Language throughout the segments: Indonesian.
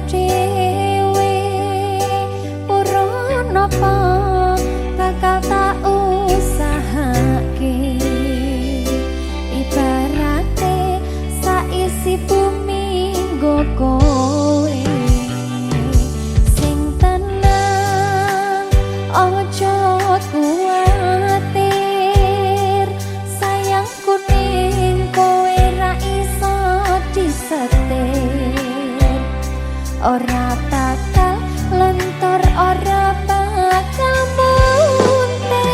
dhewe pura napa bakal tak usahake ibarate saisi bumi nggo kowe sing tenang ojo kuwatir sayangku ning kowe ra iso disetir ora bakal lentur ora bakal muntir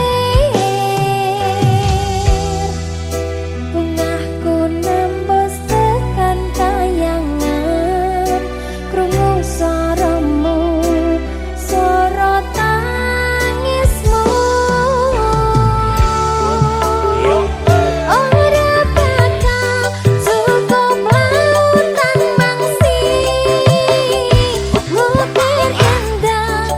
bungahku nembus tekan kayangan krungu suaramu suara tangismu ora bakal cukup lautan mangsi mukir indah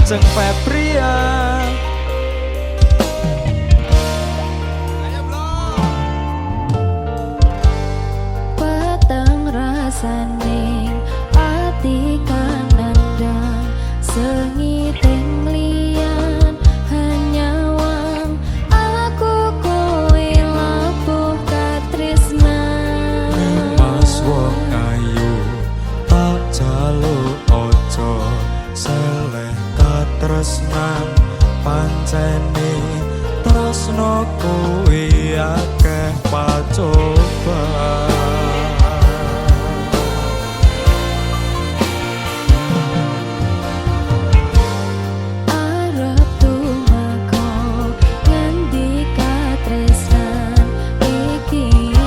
Ajeng Febrian. Peteng rasaning ati kanandang sengiting liyan hanya wang aku kowe labuh katresnan. Mas wong ayu tak jaluk ojo seleh katresnan pancene tresno kuwi akeh pacobaan. Arep tumeka ngendi katresnan iki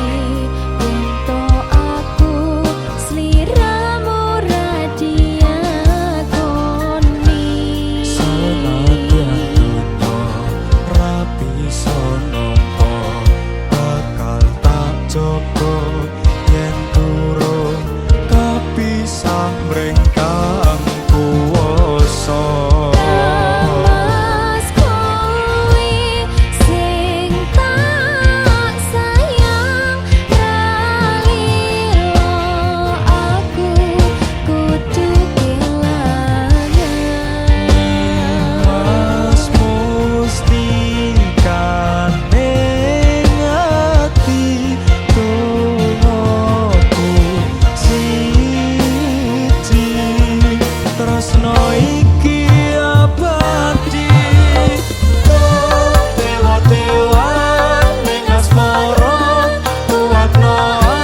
ento aku sliramu radiakoni. Senadyan dunya rapi sonompo bakal tak jogo yen turun kapisah mrengkang kuwasa. Mas kowe sing tak sayang ralilo aku kudu kelangan. Mas mustikan ning ati tungguku siji tresno iki abadi dewa-dewan ning asmara kuatno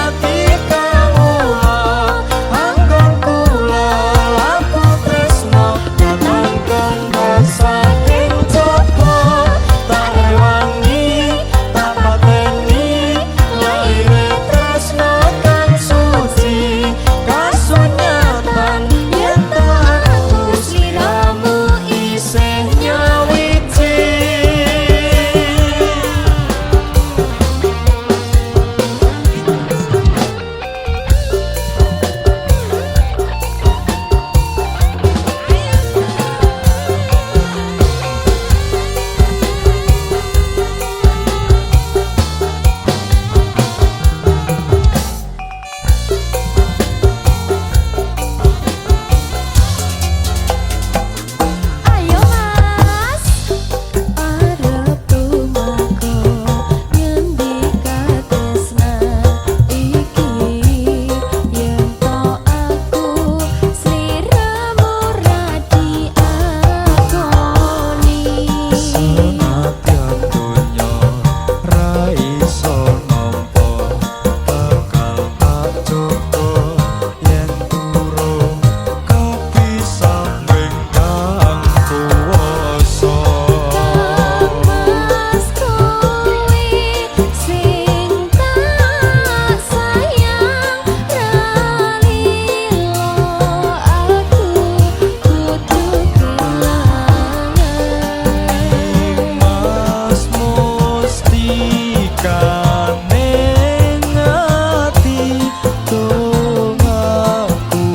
ati kawula anggon kula laku tresno datangkan saking coba tak rewangi tak pateni laire tresno kang suci kasunyatan yen tak aku sliramu isih nyawiji. Ayo mas, arep tumeka ngendi katresnan iki yen to aku sliramu radiakoni. Senadyan donya ra iso nampa bakal tak jogo yen turun kapisah mrengkang kuwasa. Mas kowe sing tak sayang ralilo aku kudu kelangan. Mas mustikan ning ati tungguku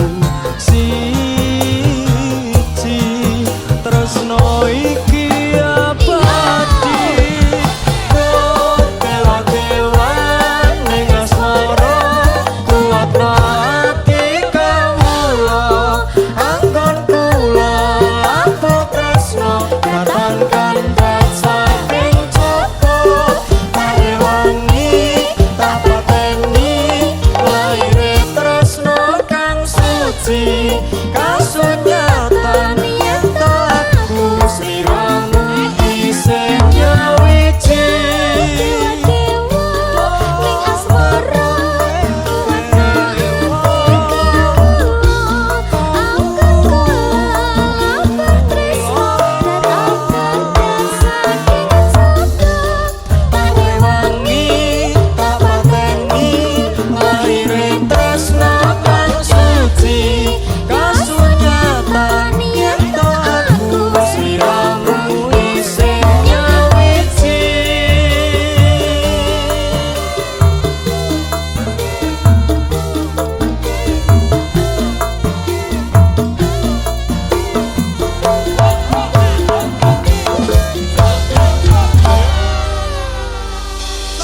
siji tresno iki abadi dewa-dewan ning asmara kuatno ati kawula anggon kula laku tresno datangkan saking coba tak rewangi tak pateni laire tresno kang suci kasunyatan yen tak aku sliramu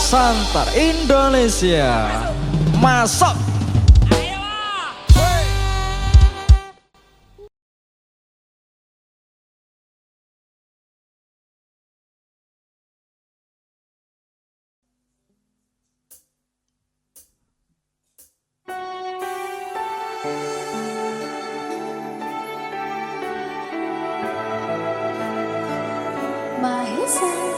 Santar Indonesia. Masuk. Mahesa.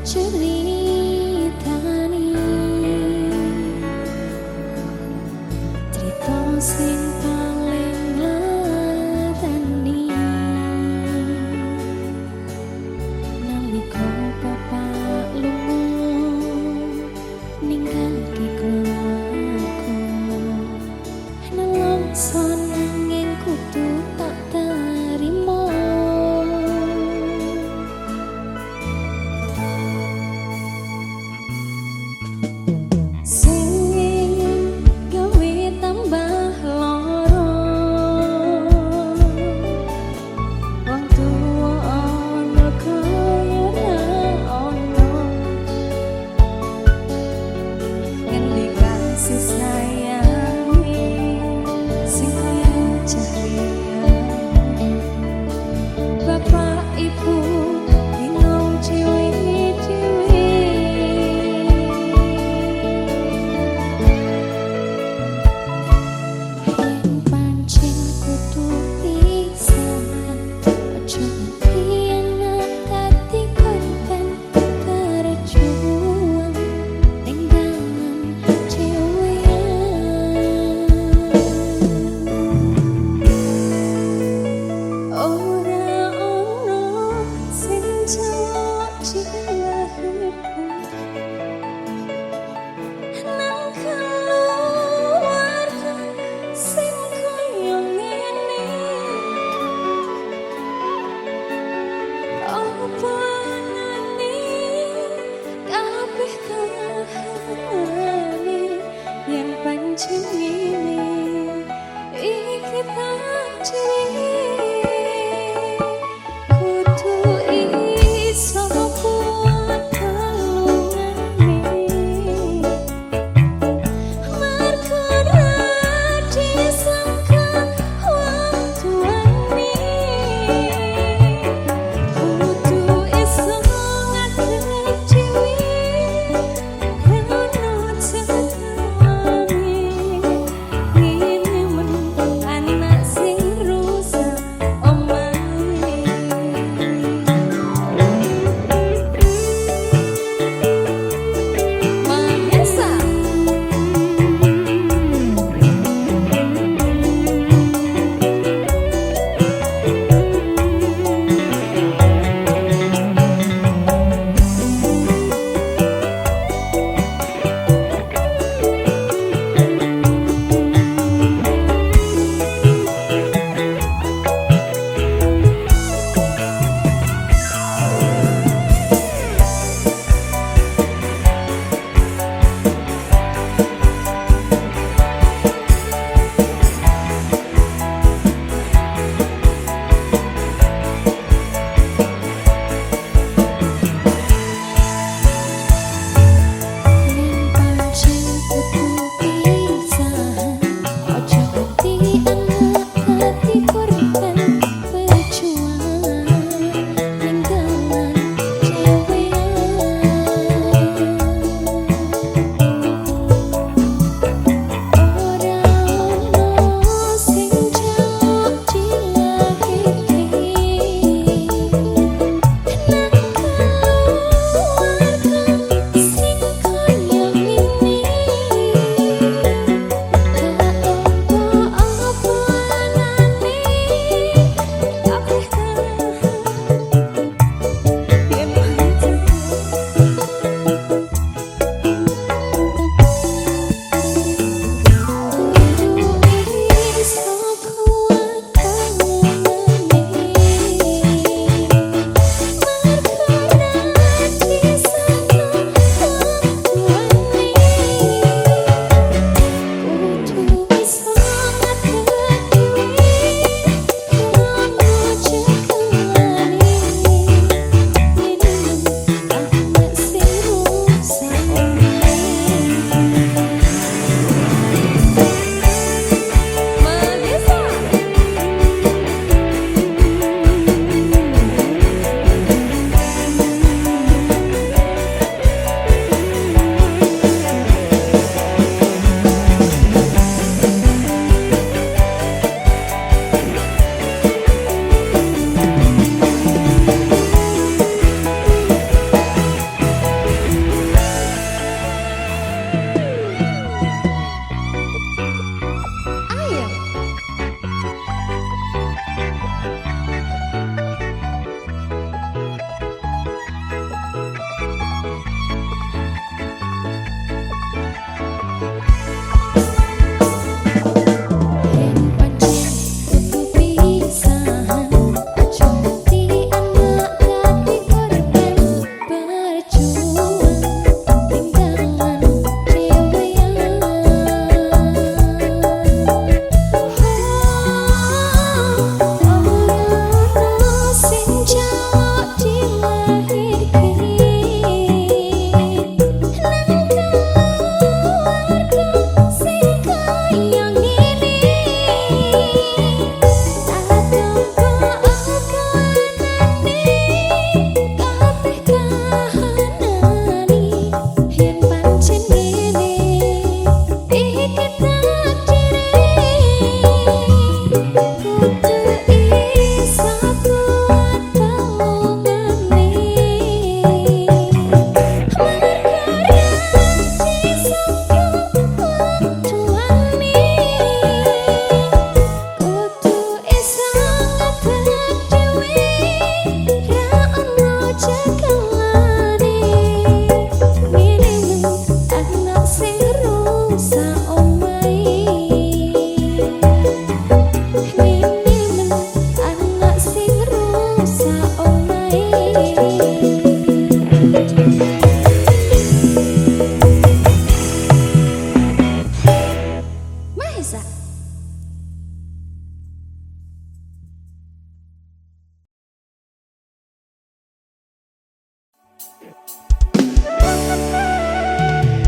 Julie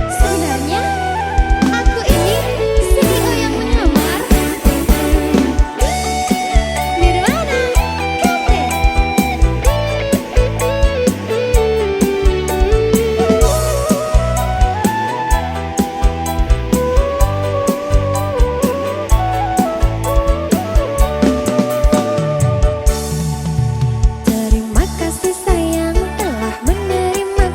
Sebenarnya aku ini CEO yang menyamar. Nirwana Kate. Terima kasih sayang telah menerima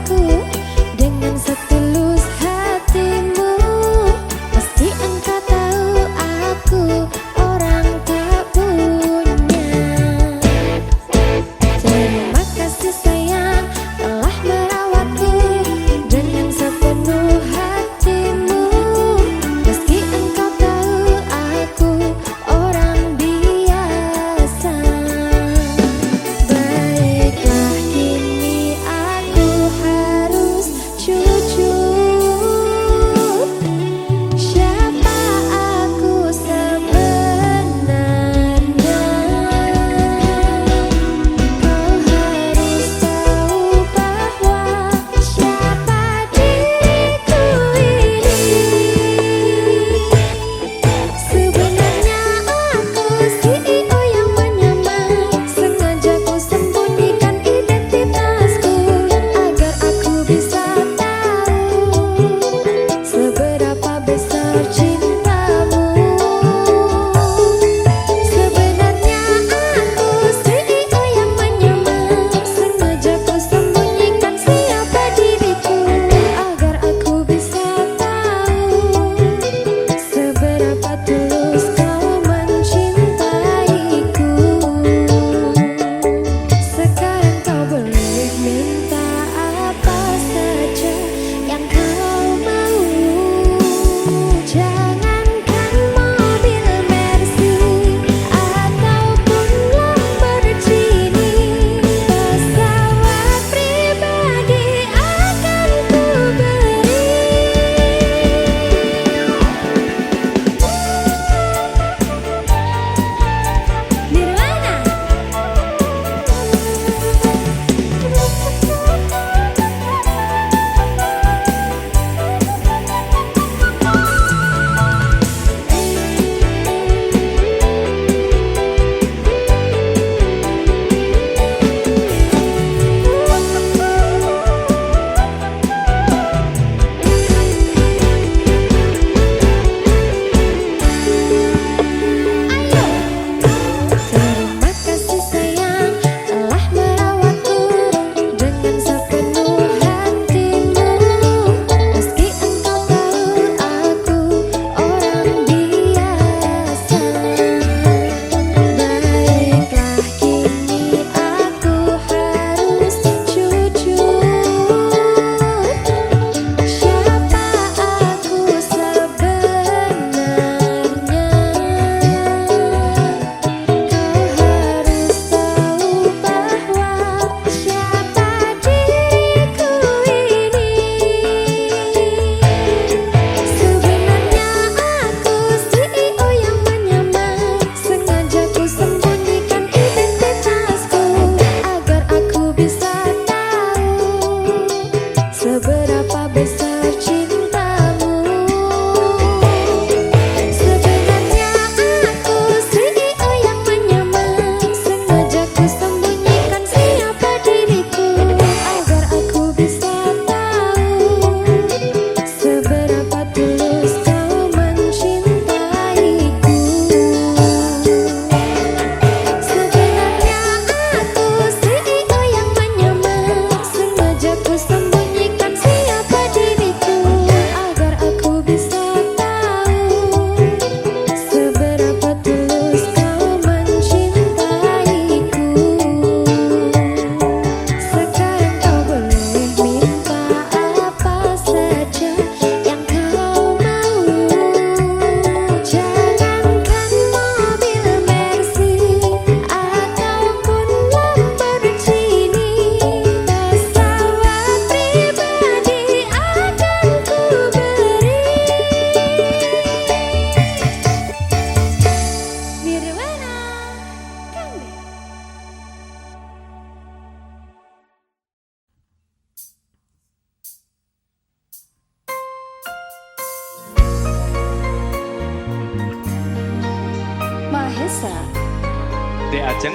Dek Ajeng,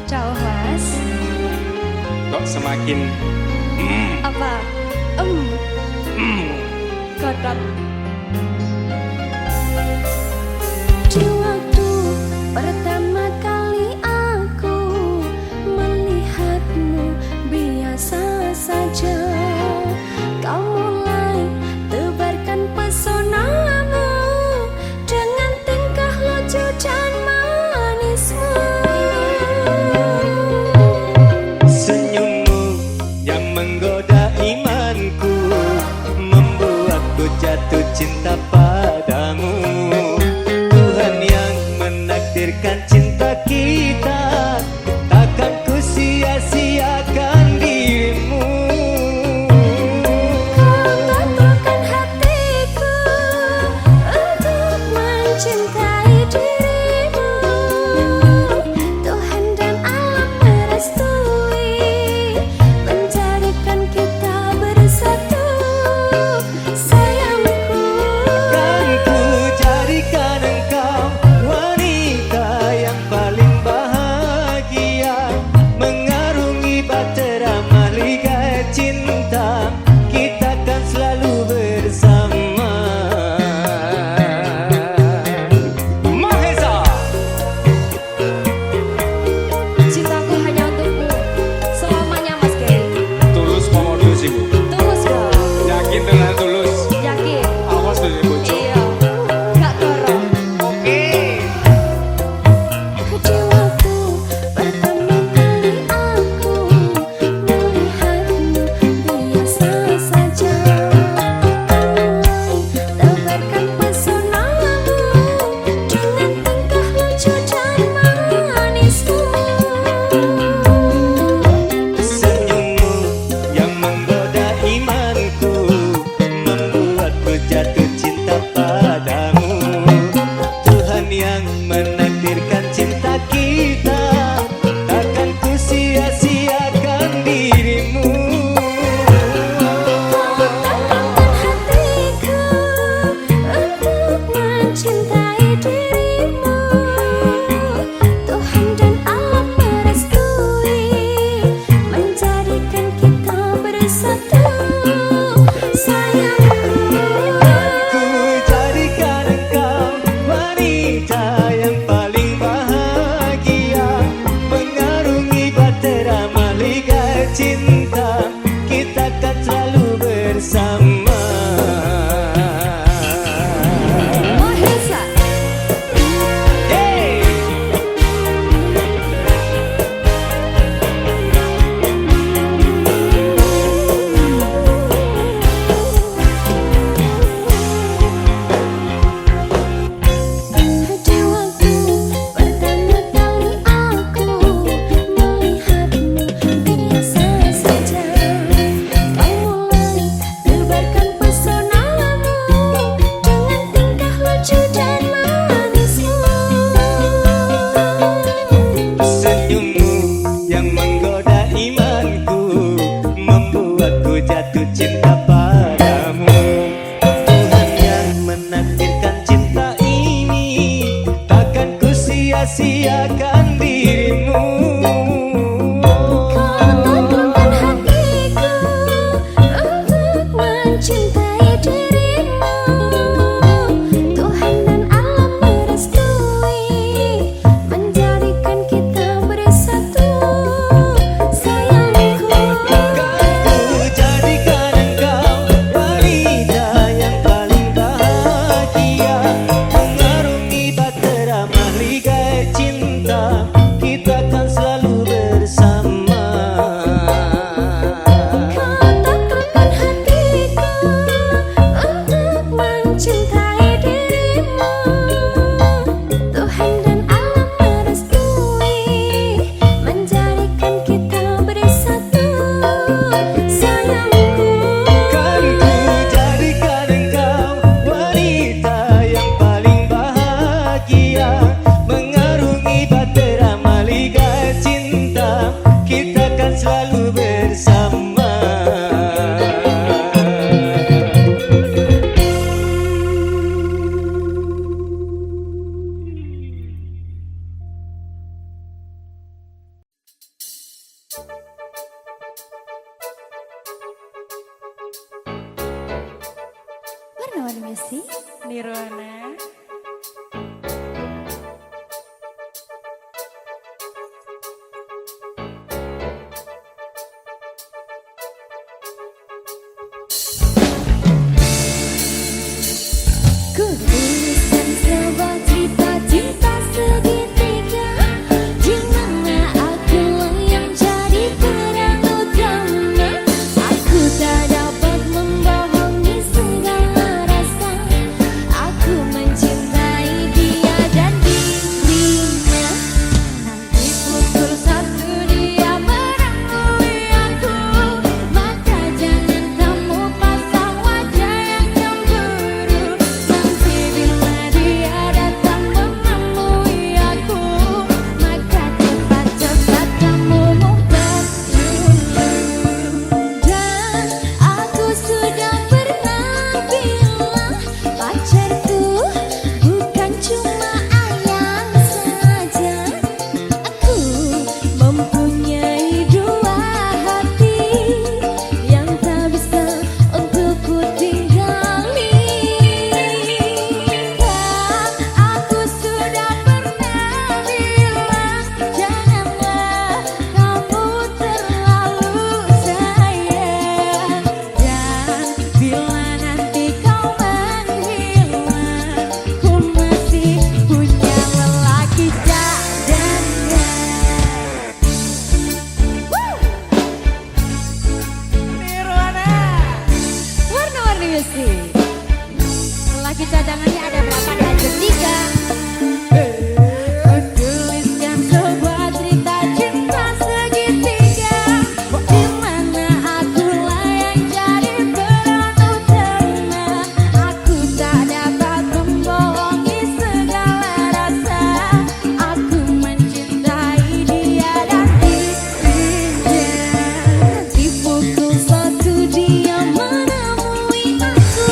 Ciao Mas. kok semakin Apa? Godot. Di waktu pertama kali aku melihatmu biasa saja, kau mulai tebarkan pesonamu dengan tingkah lucu dan manismu. Senyummu yang menggoda imanku membuatku jatuh cinta padamu. Tuhan yang menakdirkan cinta kita, takkan ku sia-siakan dirimu. Kau taklukkan hatiku untuk mencintai dirimu. Tuhan dan alam merestui menjadikan kita bersatu, sayangku. Kan ku jadikan engkau wanita yang paling bahagia, mengarungi bahtera mahligai cinta, kita kan selalu bersama. Mahesa. Cintaku hanya untukmu selamanya, Mas Gary. Tulus komodo sih Bu. Tulus dong, Yakin tenan tulus. yakin. Awas dari bojo. Iya, gak dorong. Oke. Di waktu pertama kali aku melihatmu biasa saja, tebarkan pesonamu dengan tingkah lucu dan manismu. Senyummu yang menggoda imanku membuatku jatuh cinta padamu. Tuhan yang menakdirkan cinta kita, takkan ku sia-siakan dirimu. Taklukkan hatiku untuk mencintai dirimu. Tuhan dan alam merestui menjadikan kita bersatu, sayangku. Ku jadikan engkau wanita yang paling bahagia, mengarungi bahtera mahligai cinta, kita kan selalu bersama. Mahesa. Hey! Di waktu pertama kali aku melihatmu biasa saja, kau mulai tebarkan pesonamu dengan tingkah lucu dan manismu. Senyummu yang menggoda imanku membuatku jatuh cinta padamu. Tuhan yang menakdirkan cinta ini, takkan ku sia-siakan dirimu. Kau taklukkan hatiku untuk mencintai dirimu. Tuhan dan alam merestui menjadikan kita bersatu, sayangku. Kan ku Music Nirwana. Ku tuliskan sebuah cerita cinta segitiga, di mana akulah yang jadi peran utama. Aku tak dapat membohongi segala rasa. Aku mencintai dia dan dirinya. Nanti pukul 1 dia merangkuli aku, maka jangan kamu pasang wajah yang cemburu. Nanti bila dia datang menemui aku, maka cepat-cepat kamu ngumpet dulu. Dan aku sudah pernah bilang, pacarku bukan cuma ayang saja. Aku mempunyai dua hati yang tak bisa untuk ku tinggali. Dan aku sudah pernah bilang, janganlah kamu terlalu sayang. Dan bila nanti kau menghilang, ku masih punya lelaki cadangan. Nirwana, warna-warni musik. Lelaki cadangannya ada berapa? Ada 3. Tuliskan sebuah cerita cinta segitiga, di mana akulah yang jadi peran utama. Aku tak dapat membohongi segala rasa. Aku mencintai dia dan dirinya. Di pukul 1 dia menemui aku,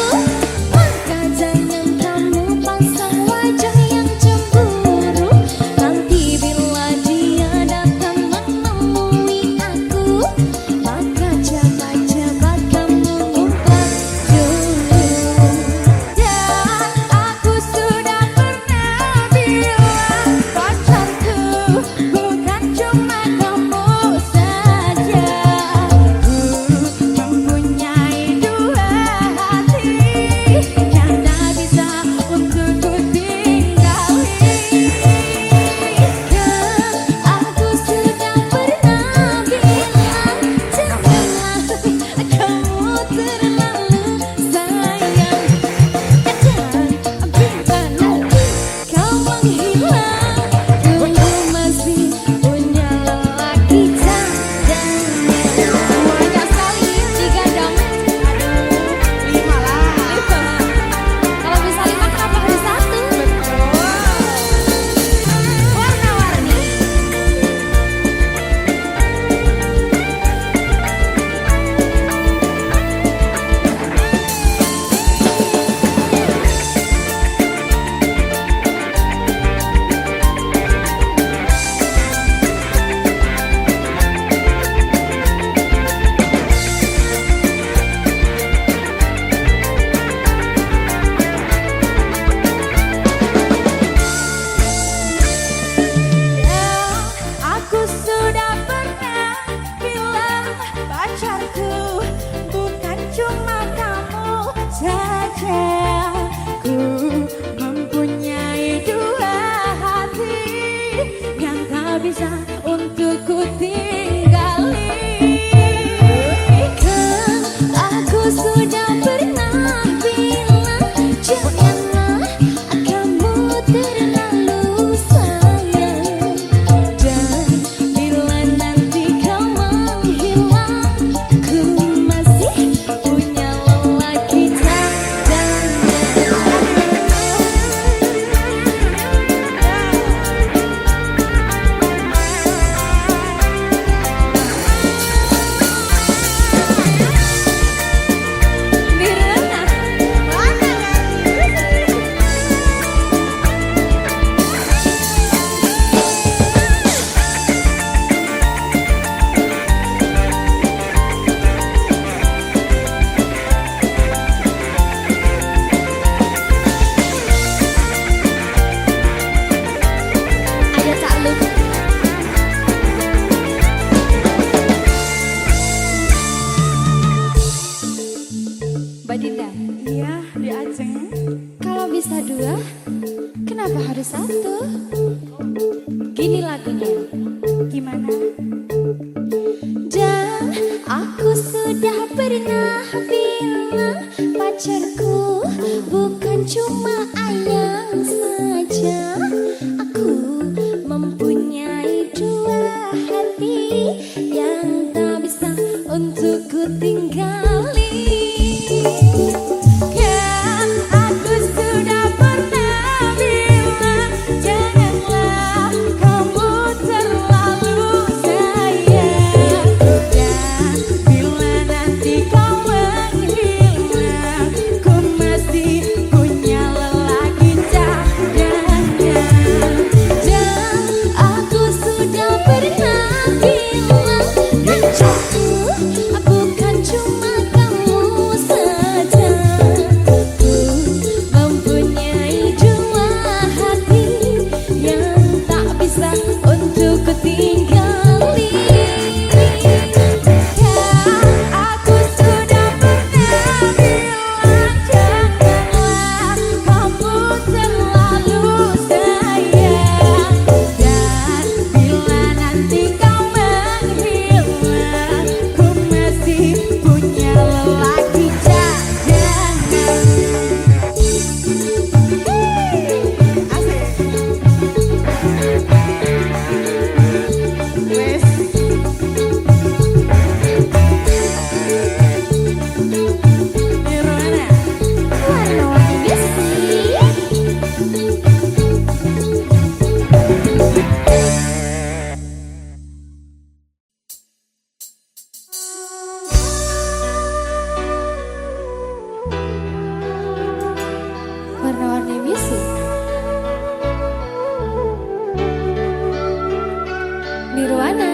maka jangan kamu pasang wajah yang cemburu. Nanti bila dia datang menemui aku, maka cepat-cepat kamu ngumpet dulu. Dan aku sudah pernah bilang, pacarku bukan cuma kamu saja. Ku mempunyai dua hati yang tak bisa untuk ku tinggali. Dan aku sudah pernah bilang, janganlah kamu terlalu sayang. Dan bila nanti kau menghilang, ku masih punya lelaki cadangan. Banyak sekali 3 dong. Aduh, 5 lah. 5. Kalau bisa 5 kenapa harus 1? Warna-warni. Aku sudah pernah bilang, pacarku bukan cuma kamu saja. Ku mempunyai dua hati yang tak bisa untuk ku tinggali. Dan aku sudah pernah bilang, janganlah kamu terlalu sayang. Dan bila nanti kau menghilang, ku masih punya lelaki cadangan. Dinda? Iya, di Aceh. Kalau bisa dua, kenapa harus satu? Gini lagunya. Gimana? Dan aku sudah pernah bilang pacarku bukan cuma ayang saja. Aku mempunyai dua hati yang tak bisa untuk ku tinggali. Kan aku sudah pernah bilang janganlah kamu terlalu sayang. Dan bila nanti kau menghilang, ku masih punya lelaki cadangan. Dan aku sudah pernah bilang pacarku bukan cuma kamu saja. Ku mempunyai dua hati yang tak bisa untuk ku tinggali. Kan aku sudah pernah bilang janganlah kamu terlalu sayang. Dan bila nanti kau menghilang, ku masih punya lelaki cadangan. Wes. Nirwana. Warna-warni besi. Warna-warni besi. Nirwana.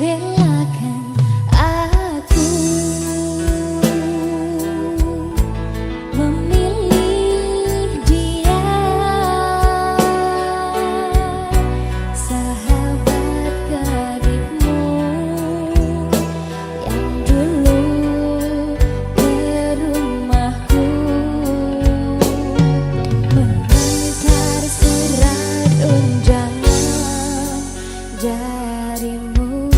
Relakan aku memilih dia, sahabat karibmu yang dulu berumahku, mengantar surat undangan darimu.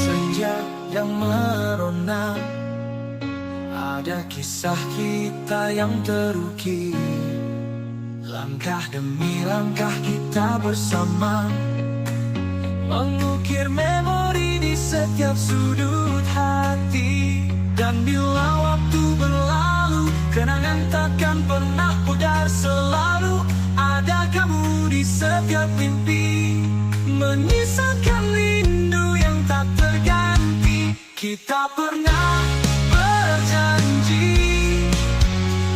Senja yang merona, ada kisah kita yang terukir. Langkah demi langkah kita bersama, mengukir memori di setiap sudut hati. Dan bila waktu berlalu, kenangan takkan pernah pudar. Selalu ada kamu di setiap mimpi, menyisakan rindu yang tak terganti. Kita pernah berjanji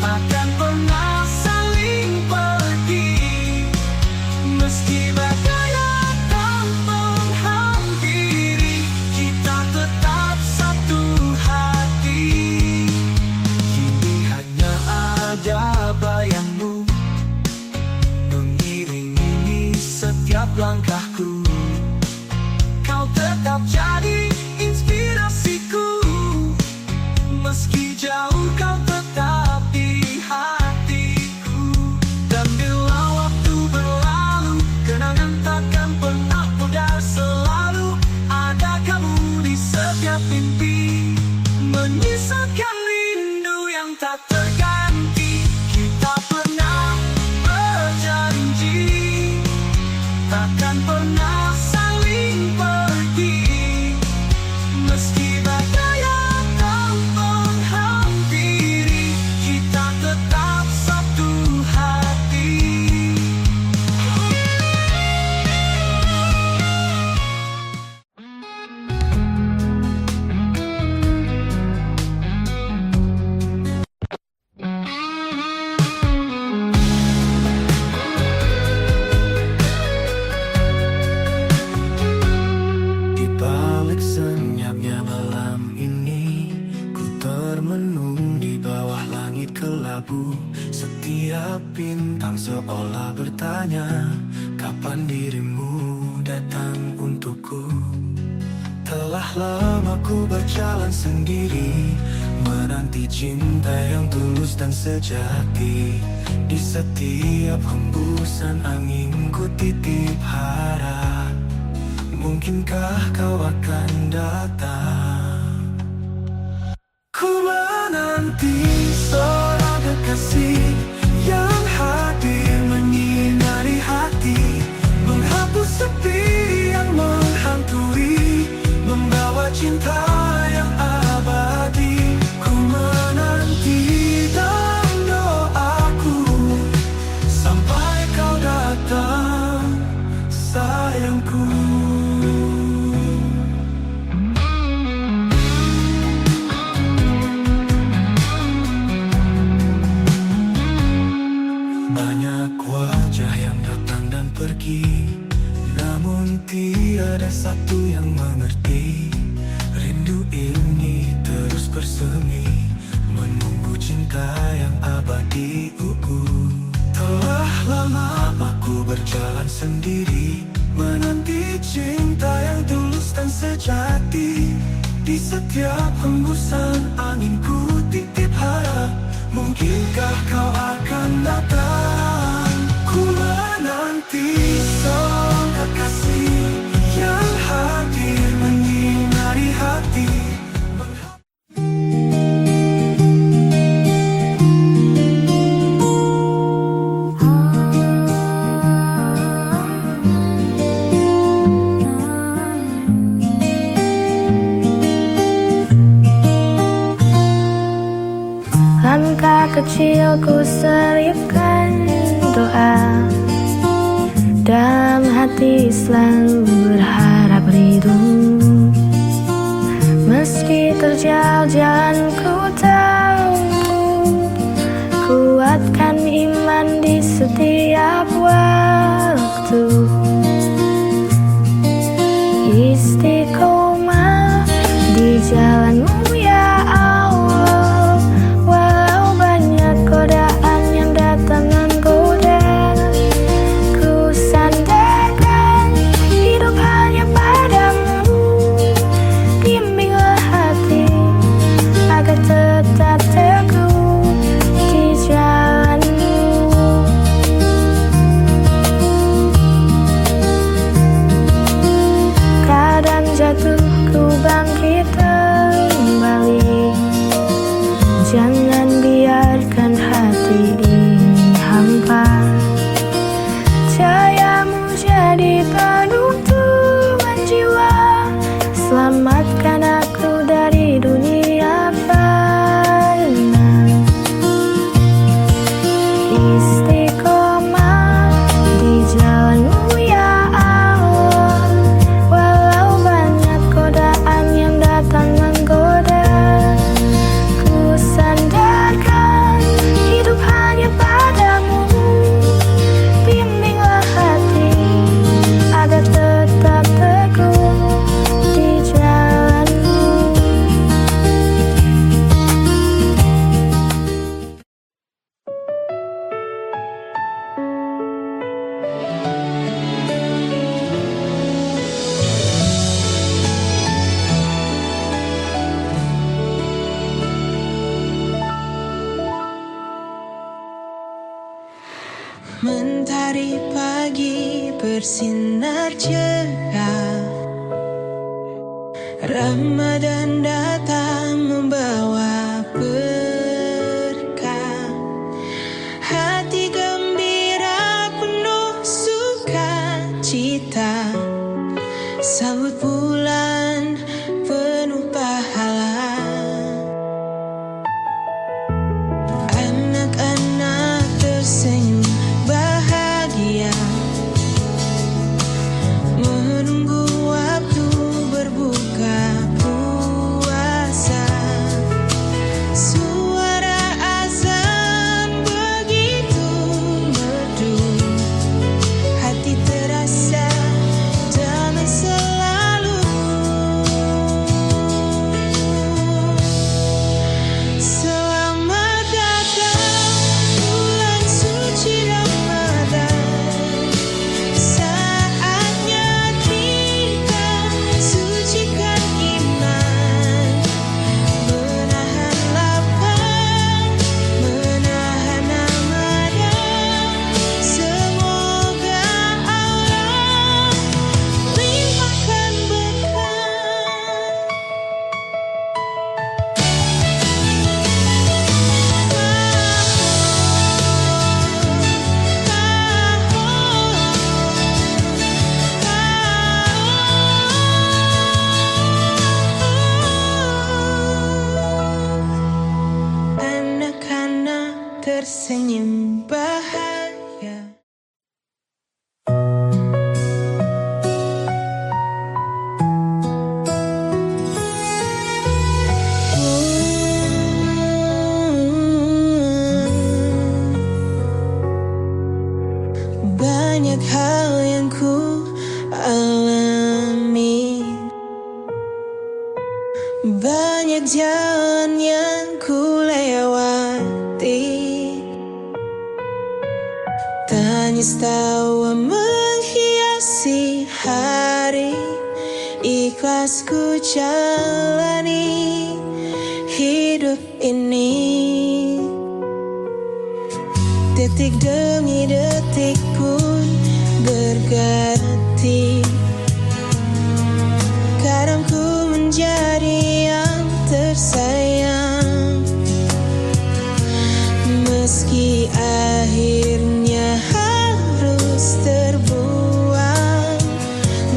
akan pernah saling pergi, meski badai datang menghampiri. Kita tetap satu hati. Kini hanya ada bayangmu mengiringi setiap langkahku. Kau tetap jadi inspirasiku, meski jauh kau tetap di hatiku. Dan bila waktu berlalu, kenangan takkan pernah pudar. Selalu ada kamu di setiap mimpi, menyisakan rindu yang tak terganti. Kita pernah berjanji takkan pernah saling pergi, meski badai datang menghampiri. Kita tetap satu hati. Di balik senyapnya malam ini, ku termenung di bawah langit kelabu. Setiap bintang seolah bertanya, kapan dirimu datang untukku. Telah lama ku berjalan sendiri, menanti cinta yang tulus dan sejati. Di setiap hembusan angin ku titip harap, mungkinkah kau akan datang. Ku menanti seorang kekasih yang hadir menyinari hati, menghapus sepi yang menghantui, membawa cinta yang abadi. Ku menanti dalam doaku sampai kau datang, sayangku. Banyak wajah yang datang dan pergi, namun tiada satu yang mengerti. Rindu ini terus bersemi, menunggu cinta yang abadi. Telah lama aku berjalan sendiri, menanti cinta yang tulus dan sejati. Di setiap hembusan angin ku titip harap, mungkinkah kau akan datang. Ku menanti seorang kekasih yang hadir menyinari hati. kecil ku selipkan doa, dalam hati selalu berharap ridho. Meski terjal jalan ku tahu, kuatkan iman di setiap waktu. Istiqomah di jalanmu ya Allah, walau banyak godaan yang datang menggoda. Ku sandarkan hidup hanya padamu, bimbinglah hati agar tetap teguh di jalanmu. Kadang jatuh ku bangkit kembali, jangan biarkan hati ini hampa. Cahayamu jadi penuntungan jiwa, selamatkan aku dari dunia fana. Istiqomah di jalanmu ya Allah, walau banyak godaan yang datang menggoda. Ku sandarkan hidup hanya padamu, bimbinglah hati agar tetap teguh di jalanmu. Mentari pagi bersinar cerah, Ramadan datang membawa berkah. Hati gembira penuh sukacita, sambut bulan penuh pahala. Anak-anak tersenyum bahagia, menunggu waktu berbuka puasa. Suara azan begitu merdu, hati terasa damai selalu. Selamat datang bulan suci Ramadan, saatnya kita sucikan iman, menahan lapar, menahan amarah. Semoga Allah limpahkan berkah. Anak-anak tersenyum bahagia. Banyak hal yang ku alami, banyak jalan yang ku lewati. Tangis tawa menghiasi hari, ikhlas ku jalani hidup ini. Detik demi detik pun berganti, kadang ku menjadi yang tersayang. Meski akhirnya harus terbuang,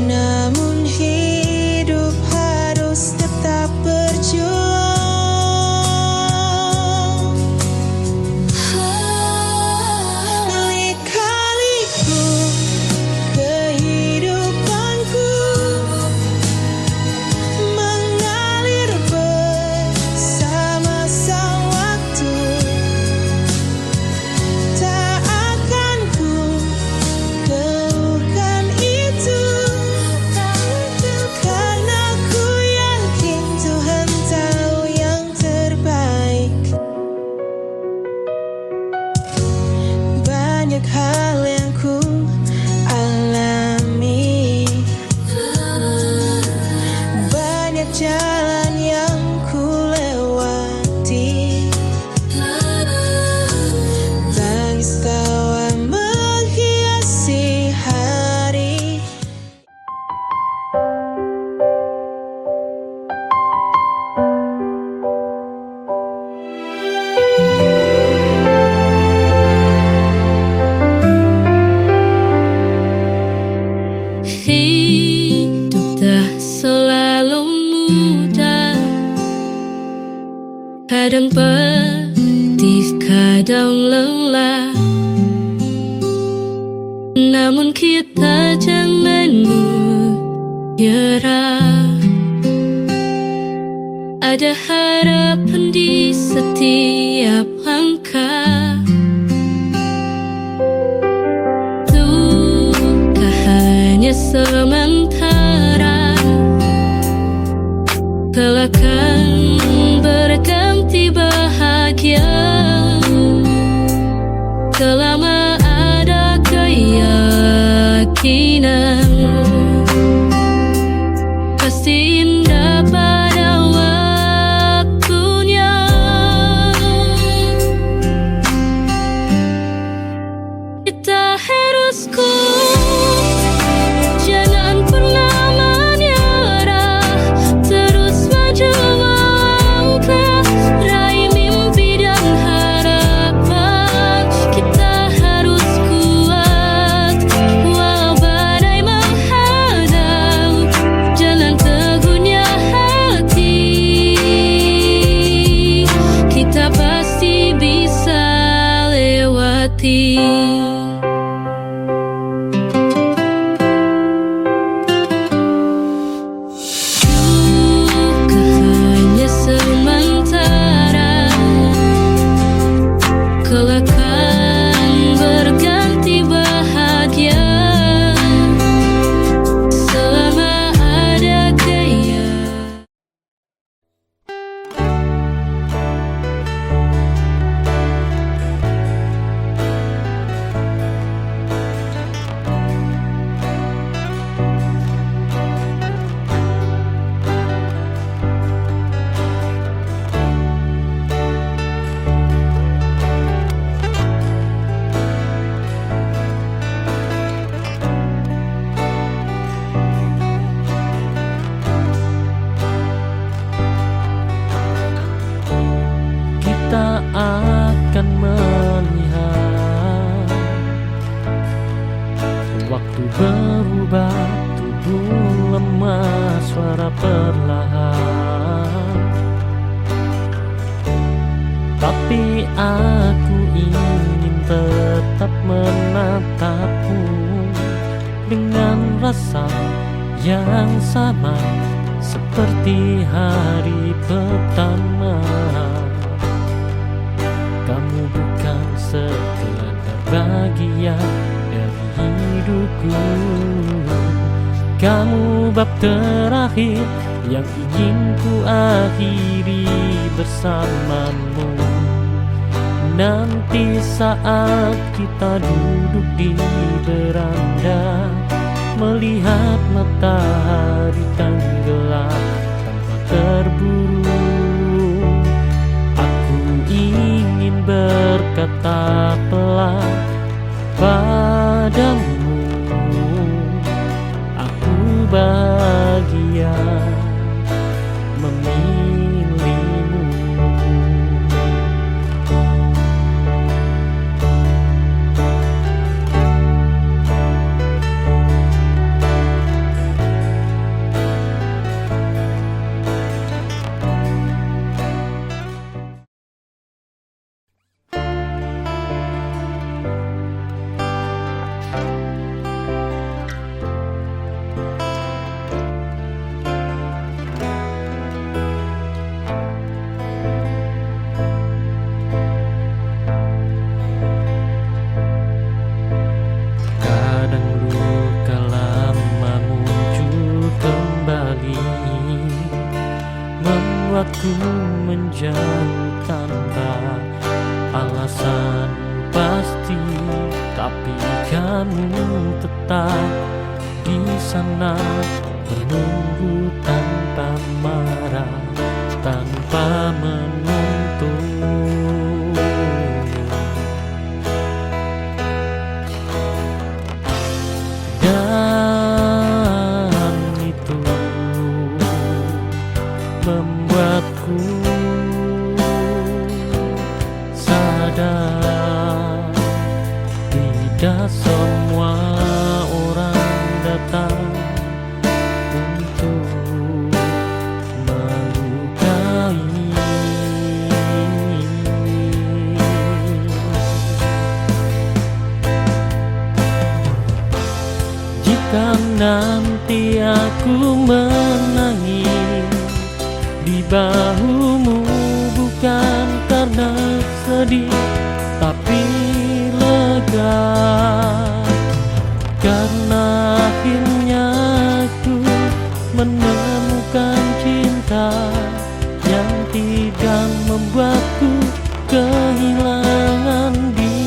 namun hidup harus tetap berjuang. Kadang pedih, kadang lelah, namun kita jangan menyerah. Ada harapan di setiap langkah. Duka hanya sementara, kelak akan berganti bahagia. Selama ada keyakinan, pasti indah pada waktunya. Kita harus kuat, jangan pernah menyerah, terus maju melangkah, raih mimpi dan harapan. Kita harus kuat, walau badai menghadang, jalan teguhnya hati. Kita pasti bisa lewati. Duka hanya sementara, kelak akan berganti bahagia. Selama ada keyakinan. Kita akan melihat waktu berubah, tubuh lemah, suara perlahan. Tapi aku ingin tetap menatapmu dengan rasa yang sama seperti hari pertama. Kamu bukan sekedar bagian dari hidupku, kamu bab terakhir yang ingin ku akhiri bersamamu. Nanti saat kita duduk di beranda, melihat matahari tenggelam tanpa terburu, ingin berkata pelan padamu, aku bahagia memilihmu. Membuatku menjauh tanpa alasan pasti, tapi kamu tetap di sana menunggu tanpa marah, tanpa menuntut. Dan itu membuatku sadar tidak semua orang datang untuk melukai. bahumu bukan karena sedih, tapi lega. Karena akhirnya aku menemukan cinta yang tidak membuatku kehilangan diri.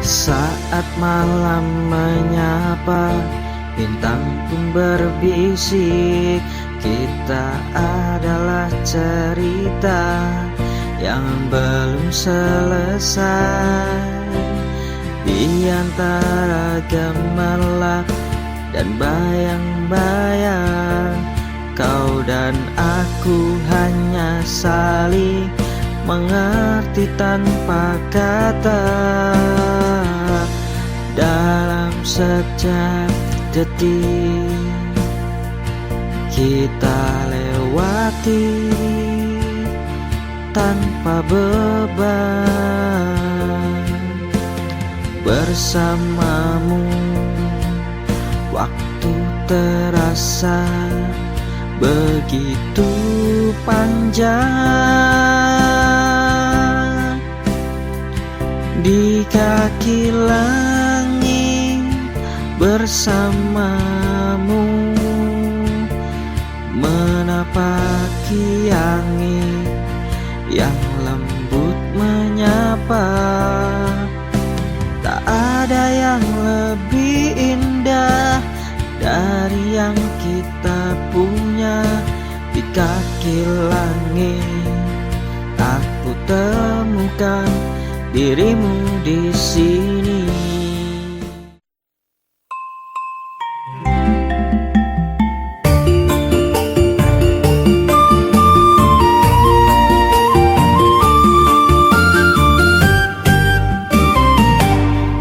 Saat malam menyapa, bintang pun berbisik. Kita adalah cerita yang belum selesai. Di antara gemerlap dan bayang-bayang, kau dan aku hanya saling mengerti tanpa kata. Dalam setiap detik kita lewati tanpa beban. Bersamamu waktu terasa begitu panjang. Di kaki langit bersamamu, menapaki angin yang lembut menyapa. Tak ada yang lebih indah dari yang kita punya. Di kaki langit aku temukan dirimu di sini.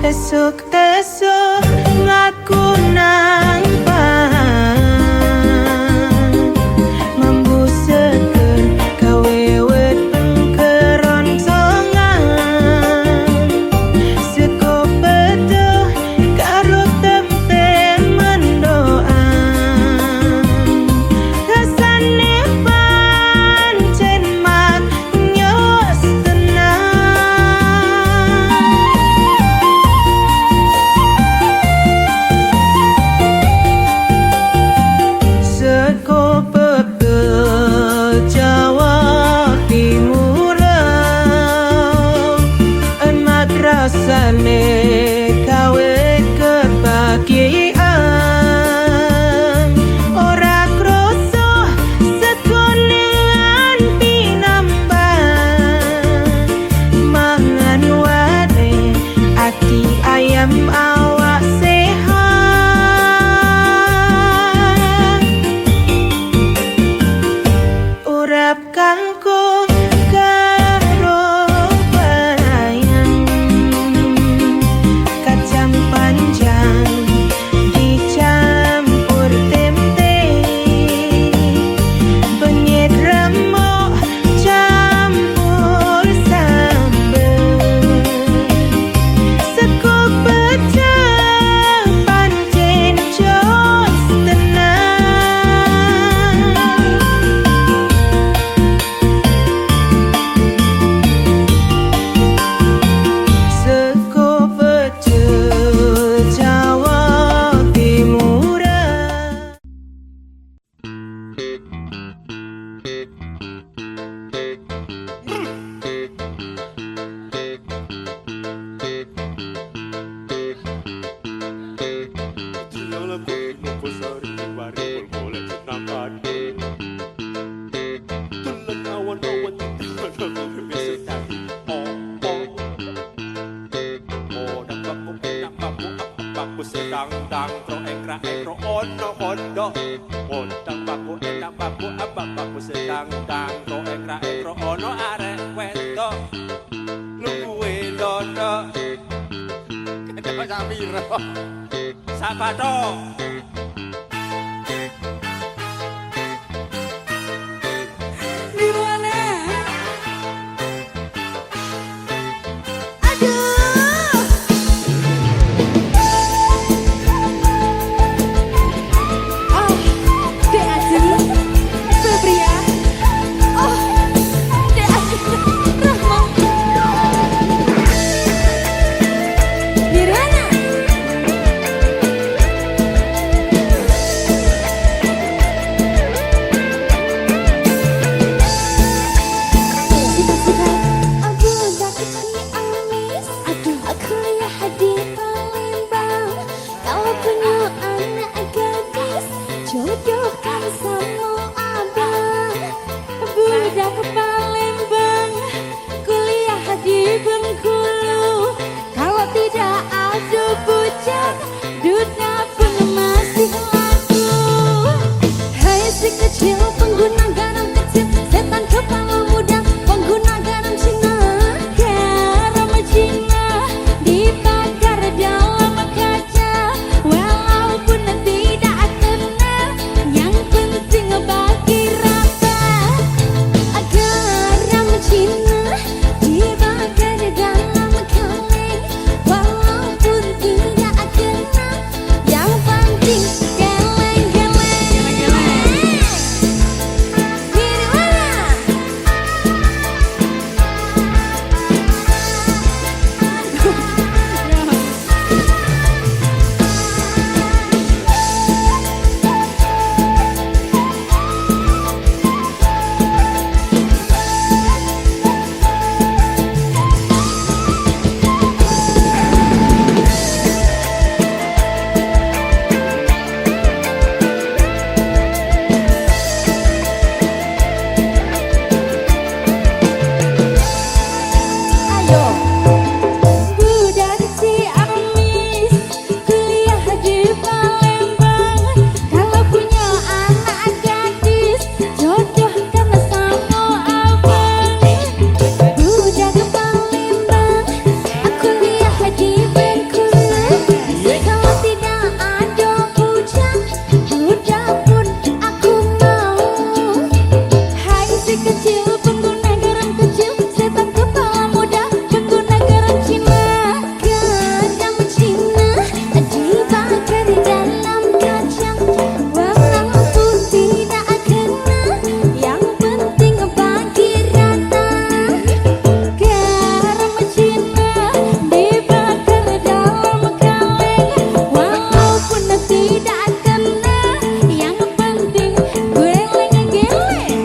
Esuk-esuk ngaku nang membusekeun kawewet keroncongan. Seko betuh karo tempe mendoan. Rasane pancen maknyos tenang. Seko pepel Jawa Timuran, emak rasane kawe kebahagiaan. Ora kroso sekonean pinambang, mangan wae ati ayam awak sehat. Urap kanggo karo bayang, kacang panjang dicampur tempe, penyet remuk campur sambel. Seko pecah pancen jos tenang. cangkrake bro ono arek wedok luwe londo kaya sapiro sapa to Nirwana. Oh, Dek Ajeng, Febria. Oh, Dek Ajeng, Rahma. Nirwana. Aku udah kecil amis. Aduh, aku lihat di Palembang. Kalau punya anak gadis, jodohkan sama abang. Budak ke Palembang, kuliah di Bengkulu. Kalau tidak ada bujang, dunia pun masih laku. Hai si kecil pengguna garam kecil, setan kepala muda pengguna garam Cina. Garam Cina dibakar dalam kaca, walaupun tidak kena, yang penting bagi rata. Garam Cina dibakar dalam kaleng, walaupun tidak kena, yang penting geleng-geleng. Budak Ciamis, kuliah di Palembang. Kalau punya anak gadis, jodohkan sama abang. Budak Palembang, aku lihat di Bengkulu. Kalau tidak ada bujang, budak pun aku mau. Hai si kecil pengguna garam kecil, setan kepala muda pengguna garam Cina. Garam Cina dibakar dalam kacang, walaupun tidak kena, yang penting bagi rata. Garam Cina dibakar dalam kaleng, walaupun tidak kena, yang penting geleng-geleng.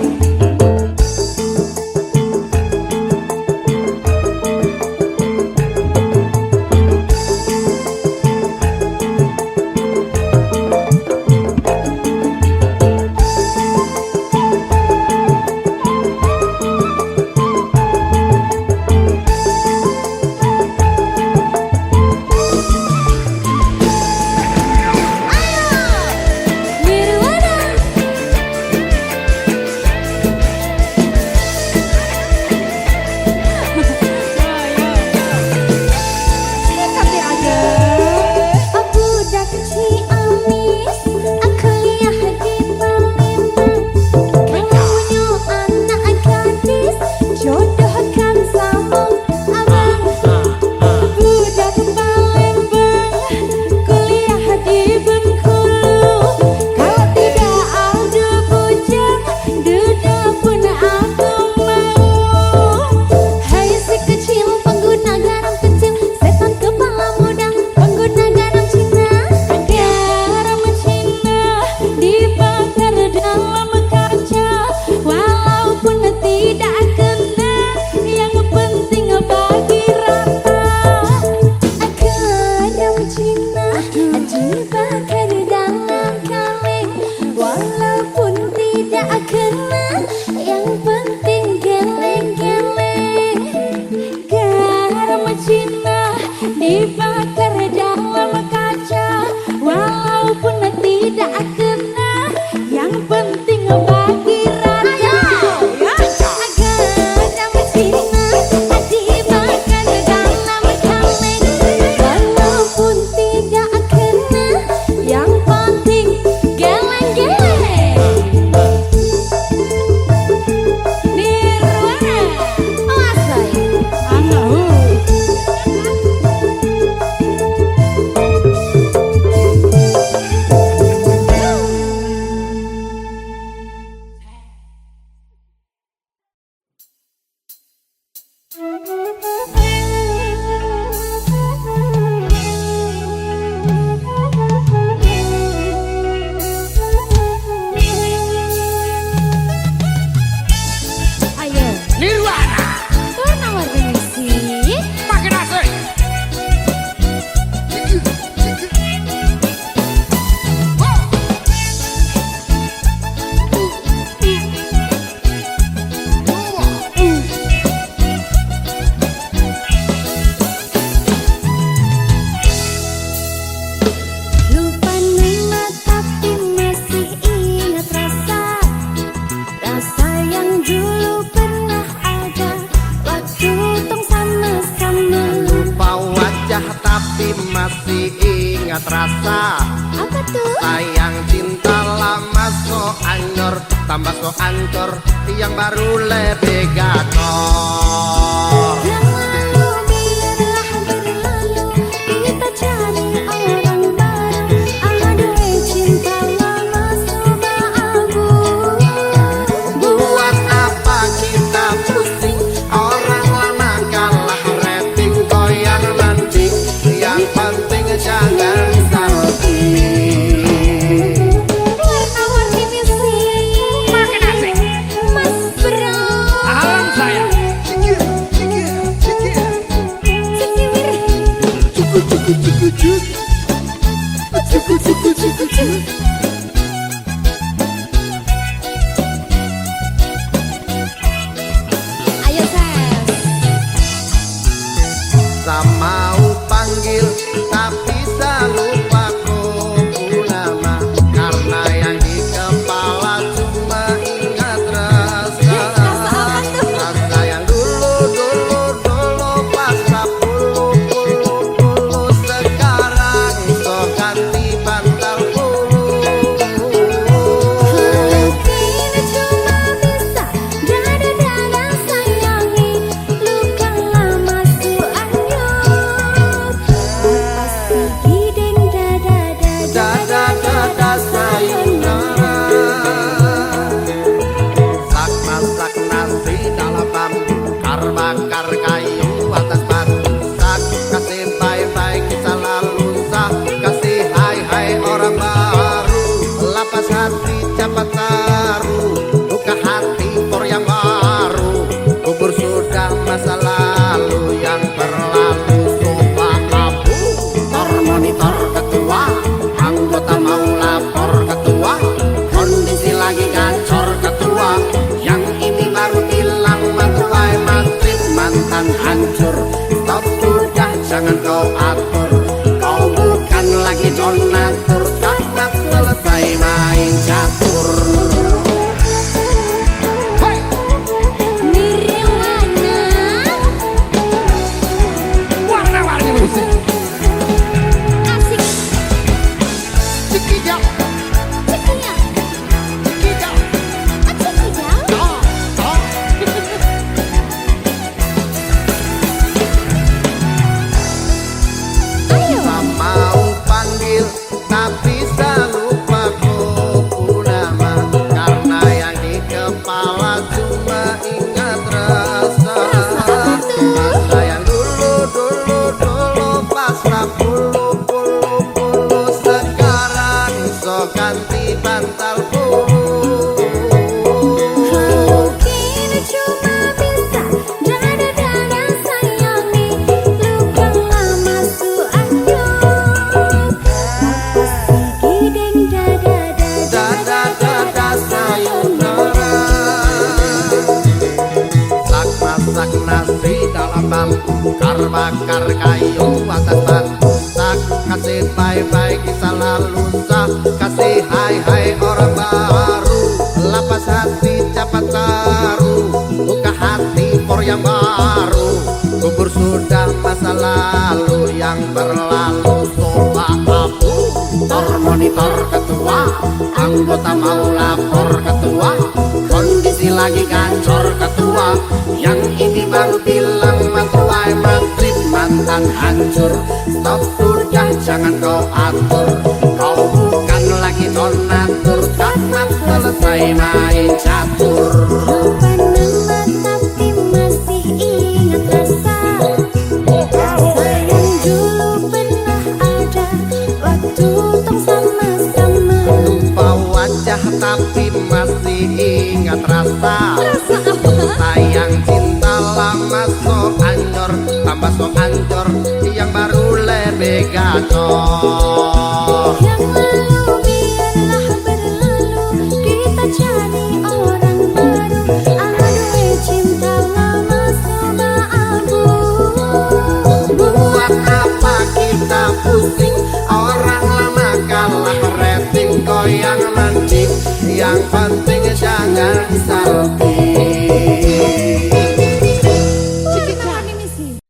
Ayo, Nirwana Purnama Remisi. makin asik. Lupa nama tapi masih ingat rasa. Rasa yang dulu pernah ada waktu tong sama-sama. Lupa wajah tapi masih ingat rasa. Apa tuh? Sayang cinta lama so anyor, tambah so ancur, yang baru lebih gacor. Yang lalu biarlah berlalu, kita cari orang baru. Aduh cinta lama sudah abu. Buat apa kita pusing, orang lama kalah rating, goyang landing, yang penting jangan salting. Warna-warni misi Makin asik. Mas Bro. Alam saya. Ayo Ses. Sama panggil tapi lupa ku nama, karena yang di kepala cuma ingat rasa. Rasa yang dulu pas puluh sekarang so ganti bantal bulu. Kini cuma bisa dada-dada sayangi, luka lama su anyut. Lepas pergi dan Dada-dada sayonara, sak masak nasi dalam bambu, bakar kayu atas batu, sak kasih bye-bye kisah lalu, sak kasih hai-hai orang baru, lapas hati cepat taruh, buka hati for yang baru, kubur sudah masa lalu yang berlalu, sofa abu, monitor ketua, anggota mau lapor ketua, kondisi lagi gacor ketua, yang ini baru bilang matuai matrip mantan hancur, stop sudah jangan kau atur, kau bukan lagi donatur, cepat selesai main catur. Nirwana. Warna-warni musik. Asik. Cikijau, Cekia. cikijau, Cekia. Ayo. mau panggil tapi lupa ku nama, karena yang di kepala cuma ingat rasa. Rasa yang dulu pas puluh sekarang so ganti bantal bulu. Kini cuma bisa dada-dada sayangi, luka lama su anyut. Lepas pergi dan Dada-dada sayonara, sak masak nasi dalam bambu, bakar kayu atas batu, sak kasih bye-bye kisah lalu, sak kasih hai-hai orang baru, lapas hati cepat taruh, buka hati for yang baru, kubur sudah masa lalu yang berlalu, sofa abu, monitor ketua, anggota mau lapor ketua, kondisi lagi gacor ketua, yang ini baru bilang matuai matrip mantan hancur, stop sudah jangan kau atur, kau bukan lagi donatur, cepat selesai main catur. lupa nama tapi masih ingat bacot. Yang lalu biarlah berlalu, kita jadi orang baru. Aduh cinta lama sudah abu. Buat apa kita pusing, orang lama kalah rating, goyang mancing, yang penting jangan salting.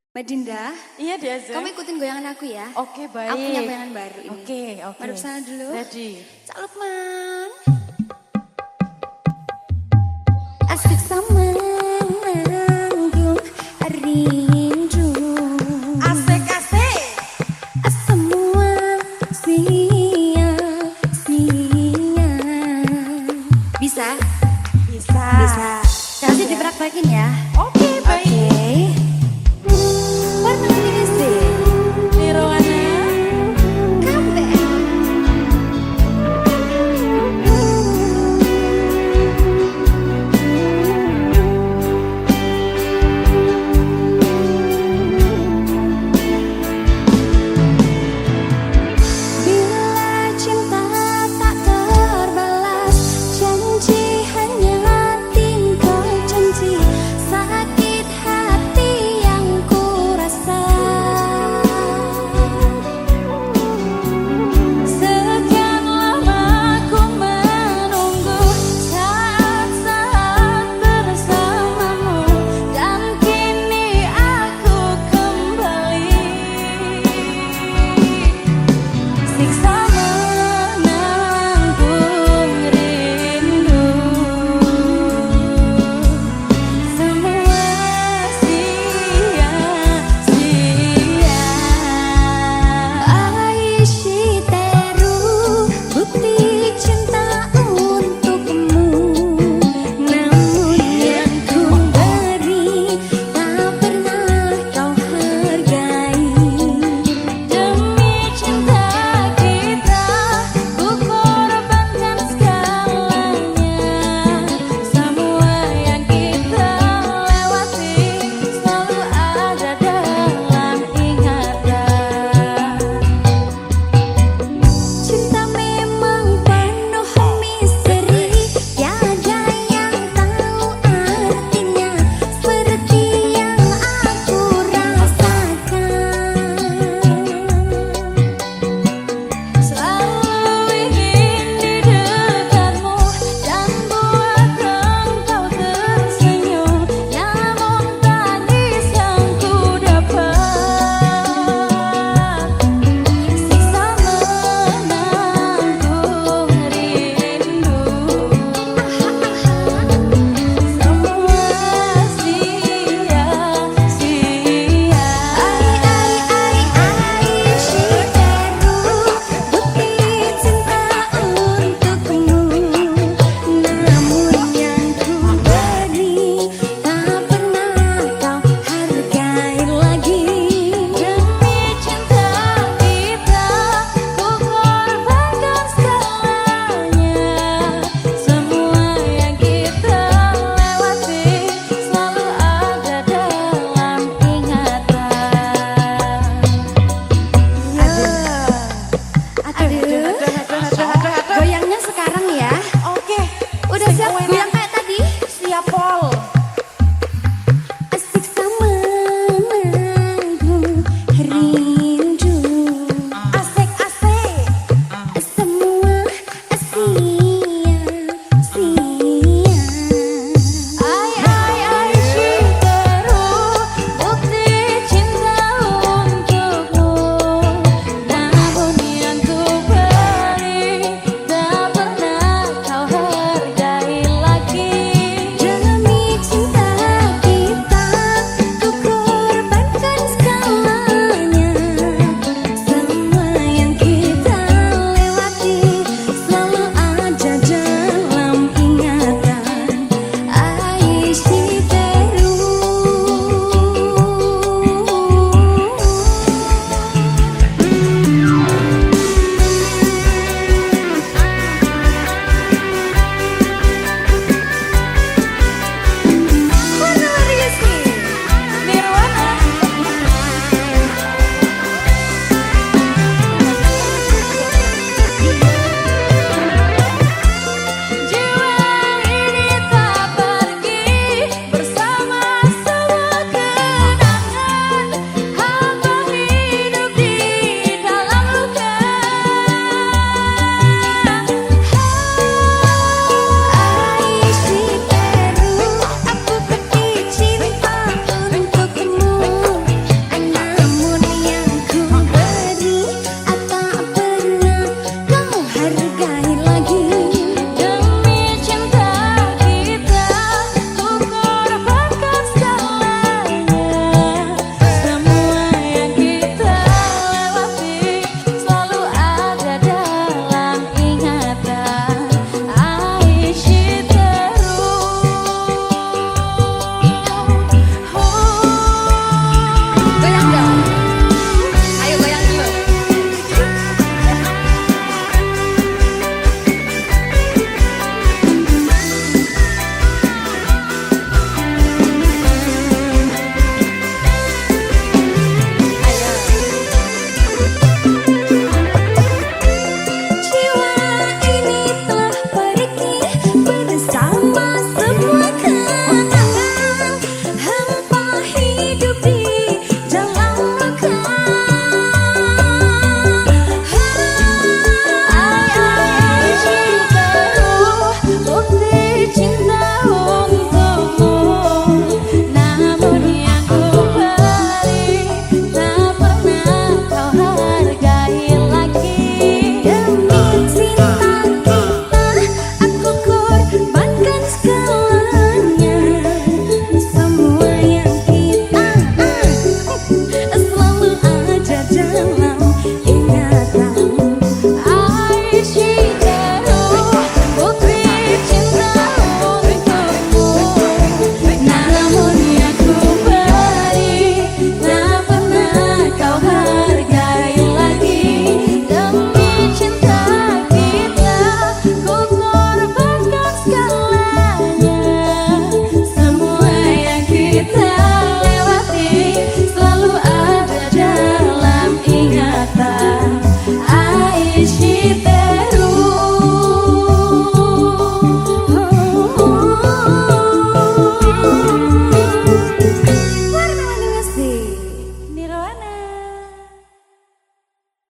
Mbak Dinda, Iya Deza. kamu ikutin goyangan aku ya. Oke baik. Aku punya goyangan baru ini. Oke. Madep sana dulu. Ready. Cak Lukman. Asik sama nanggung rindu. Asik. Semua sia-sia. Bisa? Bisa. Bisa. Nanti dipraktekin ya. Oke.